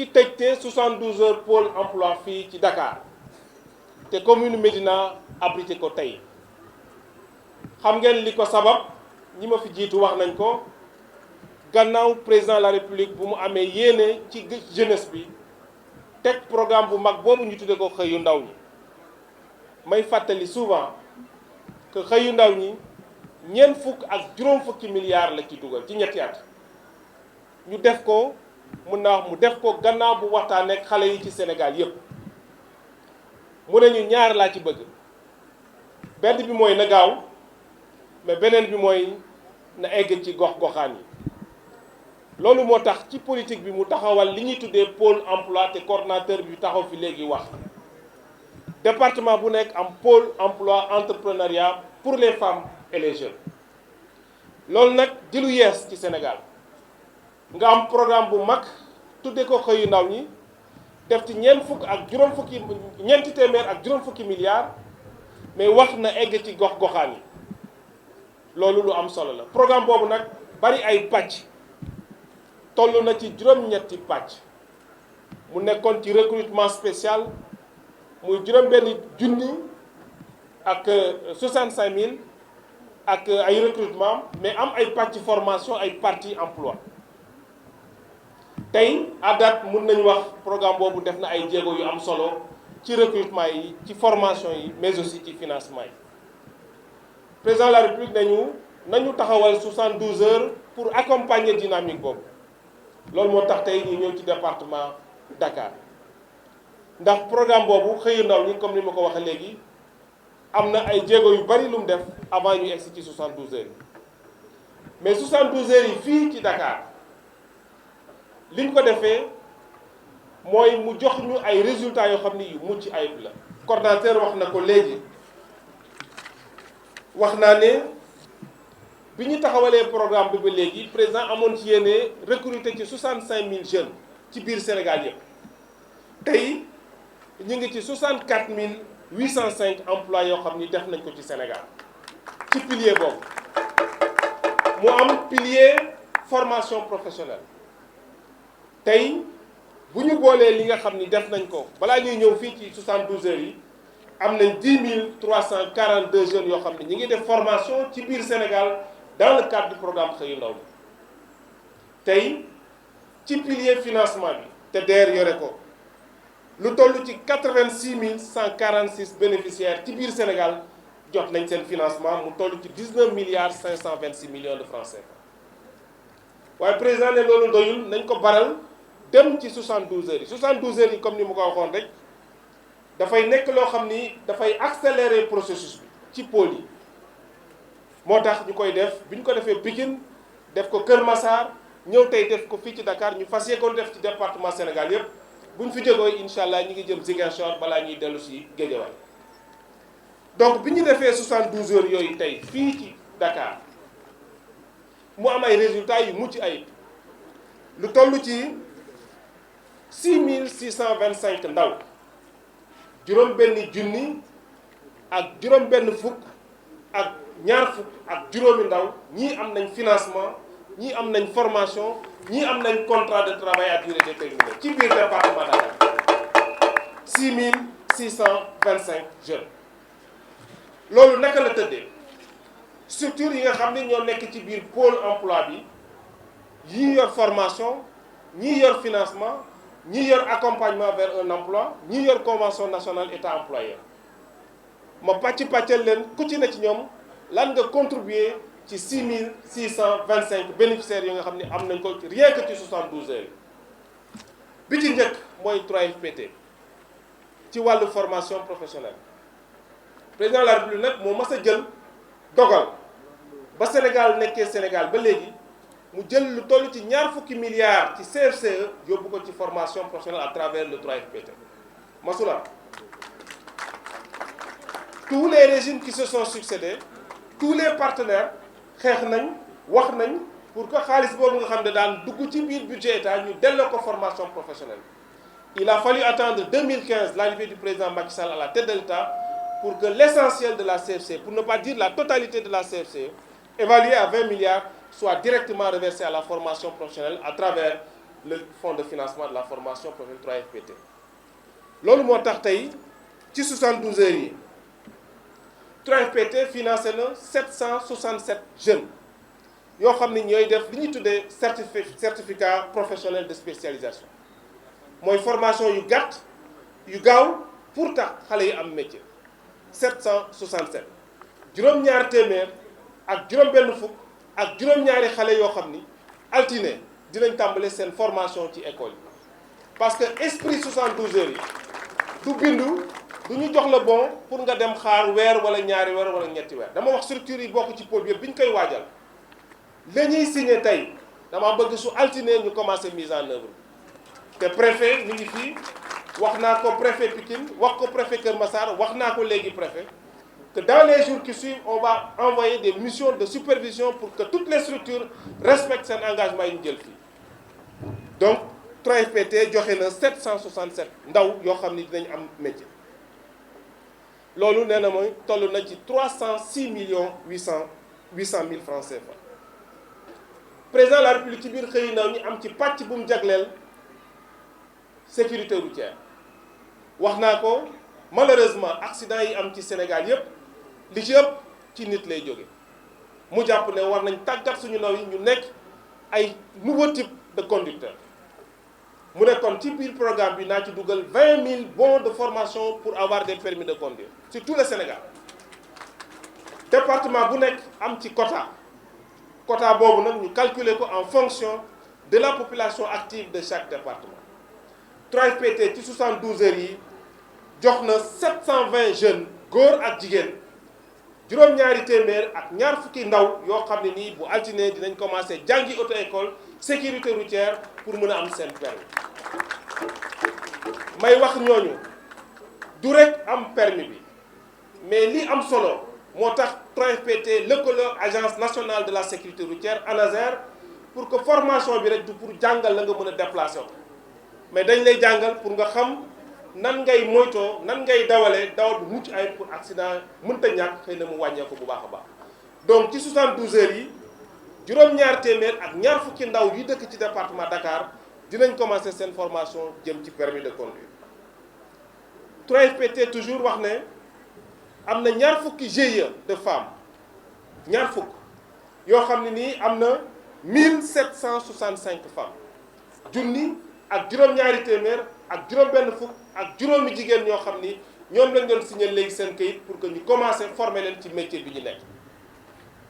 ci tëjte 72 heures pôle emploi fii ci Dakar te commune Médina abrité ko tey xam ngeen li ko sabab ñi ma fi jiitu wax nañ ko gannaaw président de la république bu mu amee yéene ci jeunesse bi teg programme bu mag boobu ñu tudde ko xëyu ndaw ñi may fàttali souvent que xëyu ndaw ñi ñeent fukk ak juróom fukki milliards la ci dugal ci ñetti at ñu def ko mun naa wax mu def ko gannaaw bu waxtaanee ak xale yi ci Sénégal yépp mu ne ñu ñaar laa ci bëgg benn bi mooy na gaaw mais beneen bi mooy na egg ci gox-goxaan yi loolu moo tax ci politique bi mu taxawal li ñuy tuddee pôle emploi te coordonnateur bi taxaw fi léegi wax département bu nekk am pôle emploi entrepreneuriat pour les femmes et les jeunes loolu nag di lu yees ci Sénégal nga am programme bu mag tudde ko xëyu ndaw ñi def ci ñeenti téeméer ak juróom fukki milliards mais wax na egg ci gox-goxaan yi loolu lu am solo la programme boobu nag bari ay pàcc toll na ci juróom-ñetti pàcc mu nekkoon ci recrutement spécial muy juróom-benn junni ak 65 000 ak ay recrutement mais am ay pàcc formation ay partie emploi tey à date mun nañu wax programme boobu def na ay jéego yu am solo ci recrutement yi ci formation yi mais aussi ci financement yi président de la république nañu taxawal 72 heures pour accompagner dynamique boobu loolu moo tax tey ñu ñëw ci département Dakar ndax programme boobu xëyu ndaw ñi comme ni ma ko waxee léegi am na ay jéego yu bari lu mu def avant ñu egsi ci 72 heures yi mais 72 heures yi fii ci Dakar li ñu ko defee mooy mu jox ñu ay résultats yoo xam ni yu mucc ayib la coordonnateur wax na ko léegi wax naa ne bi ñu taxawalee programme bi ba léegi président amoon ci yéene recruter ci 65 000 jeunes ci biir Sénégal yëpp tey ñu ngi ci 64 805 emplois yoo xam ni def nañ ko ci Sénégal ci pilier boobu mu am pilier formation professionnelle tey bu ñu boolee li nga xam ni def nañ ko balaa ñuy ñëw fii ci 72 heures yi am nañ 10 342 jeunes yoo xam ne ñi ngi def formation ci biir Sénégal dans le cadre du programme xëyu ndaw mi tey ci pilier financement bi te DER yore ko lu toll ci 86 146 bénéficiaires ci biir Sénégal jot nañ seen financement mu toll ci 19 milliards 526 millions de francs CFA waaye président ne loolu doyul nañ ko baral dem ci 72 heures yi 72 heures yi comme ni ma ko waxoon rek dafay nekk loo xam ni dafay accélérer processus bi ci pôle yi moo tax ñu koy def bi ñu ko defee Pikine def ko Kër Massar ñëw tey def ko fii ci Dakar ñu fas yéene def ci département Sénégal yépp bu ñu fi jógoo incha allah ñi ngi jëm Ziguinchor balaa ñuy dellu si Guédiawaye donc bi ñu defee 72 heures yooyu tey fii ci Dakar mu am ay résultats yu mucc ayib lu toll ci 6625 ndaw juróom-benni junni ak juróom-benn fukk ak ñaar fukk ak juróomi ndaw ñii am nañ financement ñii am nañ formation ñii am nañ contrat de travail à durée déterminée ci biir département Dakar 6625 jeunes loolu naka la tëddee structure yi nga xam ne ñoo nekk ci biir pôle emploi bi ñii yor formation ñii yor financement ñii yor accompagnement vers un emploi ñii yor convention nationale état employeur ma pàccal leen ku ci ne ci ñoom lan nga contribuer ci 6625 bénéficiaires yi nga xam ne am nañ ko rien que ci 72 heures bi ci njëkk mooy 3FPT ci wàllu formation professionnelle président de la République nag moo mas a jël dogal ba Sénégal nekkee Sénégal ba léegi mu jël lu toll ci ñaar fukki milliards ci CFCE yóbbu ko ci formation professionnelle à travers le 3FPT masula tous les régimes qui se sont succédés tous les partenaires xeex nañ wax nañ pour que xaalis boobu nga xam ne daan dugg ci biir budget état ñu delloo ko formation professionnelle. Il a fallu attendre 2015 l'arrivée du président Macky Sall à la tête de l'État pour que l'essentiel de la CFCE, pour ne pas dire la totalité de la CFCE, évaluée à 20 milliards, soit directement reversée à la formation professionnelle à travers le fonds de financement de la formation professionnelle 3FPT loolu moo tax tey ci 72 heures yi 3FPT financé na 767 jeunes yoo xam ni ñooy def li ñuy tuddee certificat professionnel de spécialisation mooy formation yu gàtt yu gaaw pour tax xale yi am métier 767 juróom-ñaar téeméer ak juróom-benn fukk ak juróom-ñaari xale yoo xam ni altine dinañ tàmbale seen formation ci école yi parce que esprit 72 heures yi du bindu du ñu jox la bon pour nga dem xaar weer wala ñaari weer wala ñetti weer dama wax structure yi bokk ci pôle bi yëpp bi ñu koy waajal la ñuy signé tey dama bëgg su altine ñu commencé mise en œuvre te préfet mi ngi fii wax naa ko préfet Pikine wax ko préfet Kër Massar wax naa ko léegi préfet que dans les jours qui suivent on va envoyer des missions de supervision pour que toutes les structures respectent seen engagement yi ñu jël fii donc 3FPT joxe na 767 ndaw yoo xam ni dinañ am métier loolu nee na mooy toll na ci 306 millions 800 mille francs CFA président de la République ci biir xëy na ñu am ci pàcc bu mu jagleel sécurité routière wax naa ko malheureusement accident yi am ci Sénégal yépp li ci ëpp ci nit lay jóge mu jàpp ne war nañ tàggat suñu ndaw yi ñu nekk ay nouveau type de conducteur mu ne kon ci biir programme bi naa ci dugal 20 000 bons de formation pour avoir des permis de conduire sur tout le Sénégal département bu nekk am ci quota boobu nag ñu calculer ko en fonction de la population active de chaque département 3FPT ci 72 heures yi jox na 720 jeunes góor ak jigéen juróom-ñaari téeméer ak ñaar fukki ndaw yoo xam ne nii bu altine dinañ commencé jàngi auto école sécurité routière pour mën a am seen permis may wax ñooñu du rek am permis bi mais li am solo moo tax 3FPT lëkkaloo agence nationale de la sécurité routière ANASER pour que formation bi rek du pour jàngal la nga mën a déplacer ko mais dañ lay jàngal pour nga xam nan ngay moytoo nan ngay dawalee dawal bu mucc ay pour accident mënta ñàkk xëy na mu wàññeeku bu baax a baax donc ci 72 heures yi juróom-ñaar téeméer ak ñaar fukki ndaw yi dëkk ci département Dakar dinañ commencer seen formation jëm ci permis de conduire 3FPT toujours wax ne am na ñaar fukki GIE de femmes ñaar fukk yoo xam ne nii am na 1765 femmes junni ak juróom-ñaari téeméer ak juróom-benn fukk ak juróomi jigéen ñoo xam ni ñoom lañ doon signé léegi seen kayit pour que ñu commencer former leen ci métier bi ñu nekk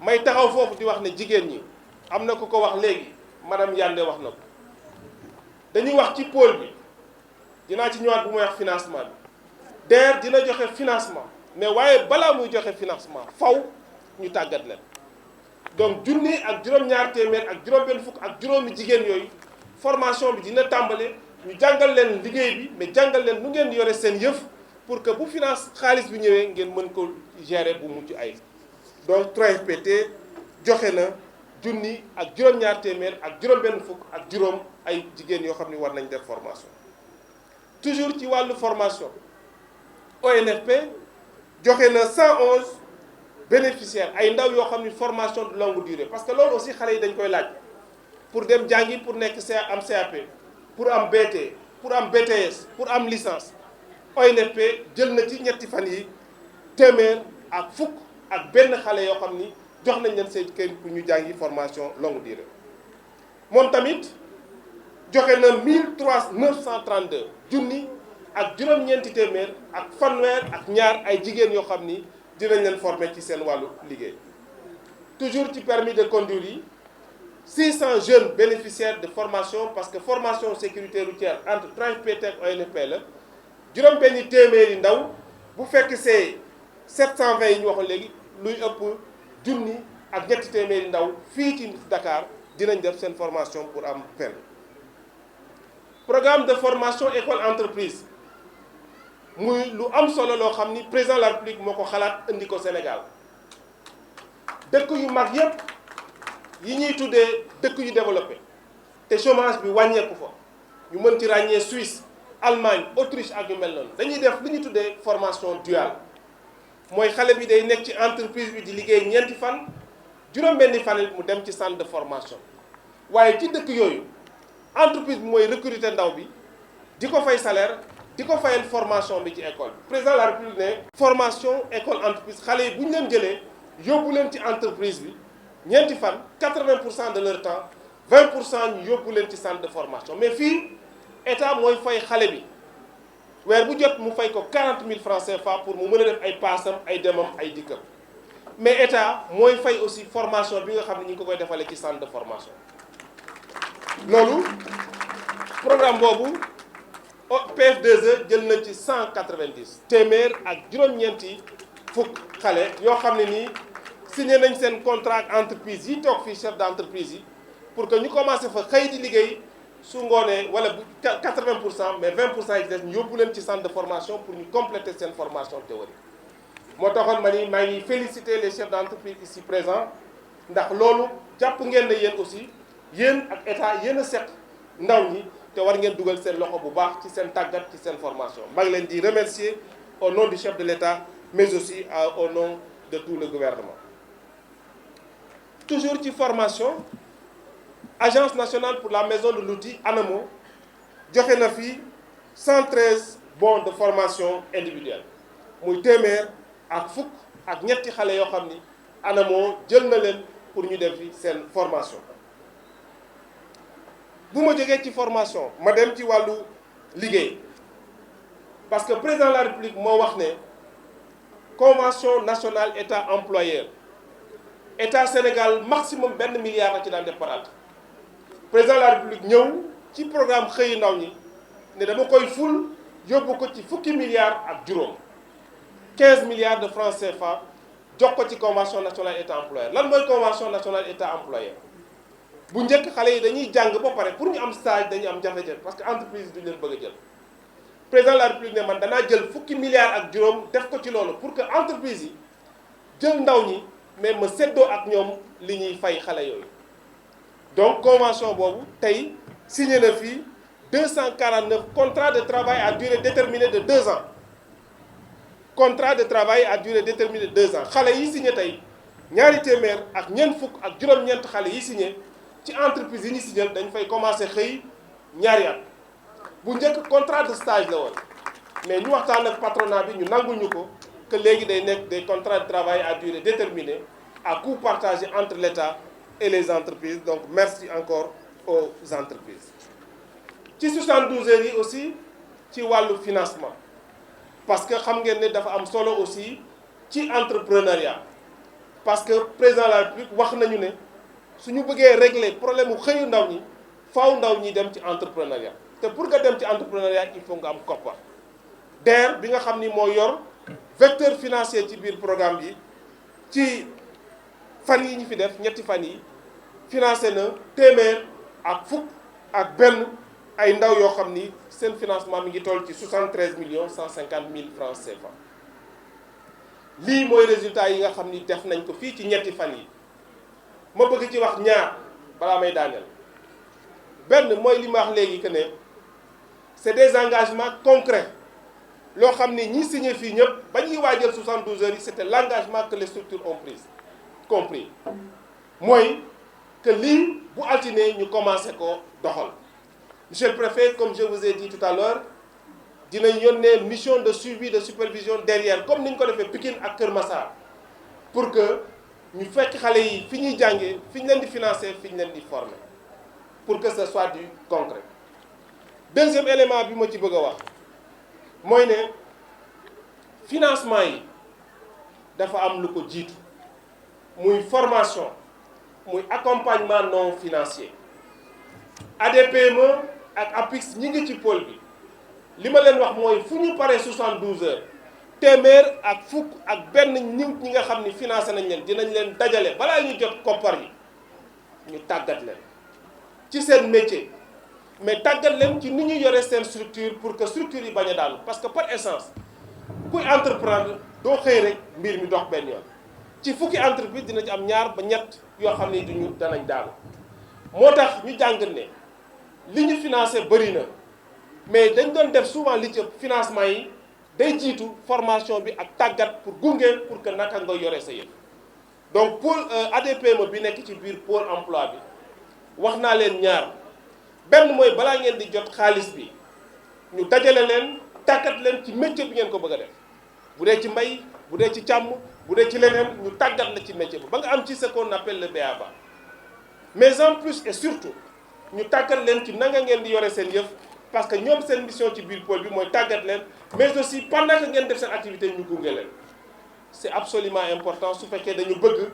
may taxaw foofu di wax ne jigéen ñi am na ku ko wax léegi madame Yandé wax na ko dañuy wax ci pôle bi dinaa ci ñëwaat bu may wax financement bi DER dina joxe financement mais waaye balaa muy joxe financement faw ñu tàggat leen donc junni ak juróom-ñaar téeméer ak juróom-benn fukk ak juróomi jigéen yooyu formation bi dina tàmbale ñu jàngal leen liggéey bi mais jàngal leen nu ngeen yore seen yëf pour que bu finance xaalis bi ñëwee ngeen mën ko gérer bu mucc ay donc 3FPT joxe na junni ak juróom-ñaar téeméer ak juróom-benn fukk ak juróom ay jigéen yoo xam ni war nañ def formation toujours ci wàllu formation ONFP joxe na 111 bénéficiaires ay ndaw yoo xam ni formation de longue durée parce que loolu aussi xale yi dañ koy laaj pour dem jàngi pour nekk am CAP pour am BT pour am BTS pour am licence ONFP jël na ci ñetti fan yi téeméer ak fukk ak benn xale yoo xam ni jox nañ leen seen kër pour ñu jàngi formation longue durée moom tamit joxe na 932 junni ak juróom-ñeenti téeméer ak fanweer ak ñaar ay jigéen yoo xam ni dinañ leen former ci seen wàllu liggéey toujours ci permis de conduire yi 600 jeunes bénéficiaires de formation parce que formation sécurité routière entre 3FPT ak ONFP la juróom-benni téeméeri ndaw bu fekk see 720 yi ñu waxoon léegi luy ëpp junni ak ñetti téeméeri ndaw fii ci Dakar dinañ def seen formation pour am permis programme de formation école entreprise muy lu am solo loo xam ni président de la République moo ko xalaat indi ko Sénégal dëkk yu mag yépp yi ñuy tuddee dëkk yu développé te chômage bi wàññeeku fa ñu mën ci ràññee Suisse Allemagne Autriche ak yu mel noonu dañuy def li ñuy tuddee formation duale mooy xale bi day nekk ci entreprise bi di liggéey ñeenti fan juróom-benni fan mu dem ci centre de formation waaye ci dëkk yooyu entreprise bi mooy recruter ndaw bi di ko fay salaire di ko fayal formation bi ci école bi. Président de la République ne formation école entreprise xale yi bu ñu leen jëlee yóbbu leen ci entreprise bi ñeenti fan 80% de leur temps 20% ñu yóbbu leen ci centre de formation mais fii état mooy fay xale bi weer bu jot mu fay ko 40 000 francs CFA pour mu mën a def ay paasam ay demam ay dikkam mais état mooy fay aussi formation bi nga xam ne ñu ngi ko koy defalee ci centre de formation. loolu programme boobu PF2E jël na ci 190 téeméer ak juróom-ñeenti fukk xale yoo xam ne nii signé nañ seen contrat ak entreprise yi toog fii chef d'entreprise yi pour que ñu commencé fa xëy di liggéey su ngoonee wala bu 80% mais 20% yi des ñu yóbbu leen ci centre de formation pour ñu compléter seen formation théorique. moo taxoon ma ni maa ngi féliciter les chefs d'entreprise ici présents ndax loolu jàpp ngeen ne yéen aussi yéen ak état yéen a seq ndaw ñi te war ngeen dugal seen loxo bu baax ci seen tàggat ci seen formation. maa ngi leen di remercier au nom du chef de l'État mais aussi au nom de tout le gouvernement. Toujours ci formation agence nationale pour la maison de l'outil ANAMO joxe na fi 113 bons de formation individuelle muy téeméer ak fukk ak ñetti xale yoo xam ni ANAMO jël na leen pour ñu def fi seen formation. bu ma jógee ci formation ma dem ci wàllu liggéey parce que président de la République moo wax ne convention nationale état employeur état Sénégal maximum $1 milliard la ci daan def par at. président de la République ñëw ci programme xëyu ndaw ñi ne dama koy ful yóbbu ko ci fukki milliards ak juróom 15 milliards de francs CFA jox ko ci convention nationale état employeur. lan mooy convention nationale état employeur bu njëkk xale yi dañuy jàng ba pare pour ñu am stage dañuy am jafe-jafe parce que entreprise duñu leen bëgg a jël. président de la République ne man danaa jël fukki milliards ak juróom def ko ci loolu pour que entreprise yi jël ndaw ñi mais ma séddoo ak ñoom li ñuy fay xale yooyu. donc convention boobu tey signé na fii 249 contrats de travail à durée déterminée de 2 ans contrat de travail à durée déterminée de 2 ans xale yi signé tey ñaari téeméer ak ñeent fukk ak juróom-ñeent xale yi signé ci entreprise yi ñu signé dañ fay commencé xëy ñaari at bu njëkk contrat de stage la woon mais ñu waxtaan ak patronat bi ñu nangul ñu ko que léegi day nekk des contrats de travail à durée déterminée à coût partagé entre l'État et les entreprises. Donc merci encore aux entreprises. ci 72 heures yi aussi ci wàllu financement parce que xam ngeen ne dafa am solo aussi ci entrepreneuriat parce que président de la République wax nañu ne suñu bëggee régler problème mu xëyu ndaw ñi faaw ndaw ñi dem ci entrepreneuriat te pour nga dem ci entrepreneuriat il faut nga am koppar. DER bi nga xam ni moo yor vecteur financier ci biir programme bi ci fan yi ñu fi def ñetti fan yi financé na téeméer ak fukk ak benn ay ndaw yoo xam ni seen financement mi ngi toll ci 73 150 000 francs CFA. lii mooy résultat yi nga xam ni def nañ ko fii ci ñetti fan yi ma bëgg ci wax ñaar balaa may daaneel benn mooy li ma wax léegi que ne c'est des engagements concrets loo xam ni ñi signé fii ñëpp ba ñuy waajal 72 heures yi c'était l'engagement que les structures ont compris mooy que lii bu altine ñu commencé ko doxal. Monsieur le préfet, comme je vous ai dit tout à l'heure dinañ yónnee mission de suivi de supervision derrière comme ni ñu ko defee Pikine ak Kër Massar pour que ñu fekk xale yi fi ñuy jàngee fi ñu leen di financer fi ñu leen di former pour que ce soit du concret. deuxième élément bi ma ci bëgg a wax mooy ne financement yi dafa am lu ko jiitu muy formation muy accompagnement non financier. ADPME ak APIX ñi ngi ci pôle bi li ma leen wax mooy fu ñu paree 72 heures téeméer ak fukk ak benn nit ñi nga xam ni financé nañ leen dinañ leen dajale balaa ñu jot koppar yi ñu tàggat leen ci seen métier mais tàggat leen ci ni ñu yore seen structure pour que structure yi bañ a daanu parce que par essence kuy entreprendre doo xëy rek mbir mi dox benn yoon ci fukki entreprise dina ci am ñaar ba ñett yoo xam ne duñu danañ daanu moo tax ñu jàng ne li ñu financé bëri na mais dañ doon def souvent li ci financement yi day jiitu formation bi ak tàggat pour gunge pour que naka nga yore sa yëf donc pôle ADPME bi nekk ci biir pôle emploi bi wax naa leen ñaar benn mooy balaa ngeen di jot xaalis bi ñu dajale leen tàggat leen ci métier bi ngeen ko bëgg a def bu dee ci mbay bu dee ci càmm bu dee ci leneen ñu tàggat la ci métier bi ba nga am ci ce qu'on appelle le BABA mais en plus et surtout ñu tàggat leen ci nanga ngeen di yore seen yëf parce que ñoom seen mission ci biir pôle bi mooy tàggat leen mais aussi pendant que ngeen def seen activité ñu gunge leen c'est absolument important su fekkee dañu bëgg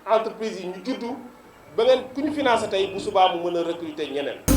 entreprise yi ñu juddu ba ngeen ku ñu financé tey bu subaa mu mën a recruter ñeneen.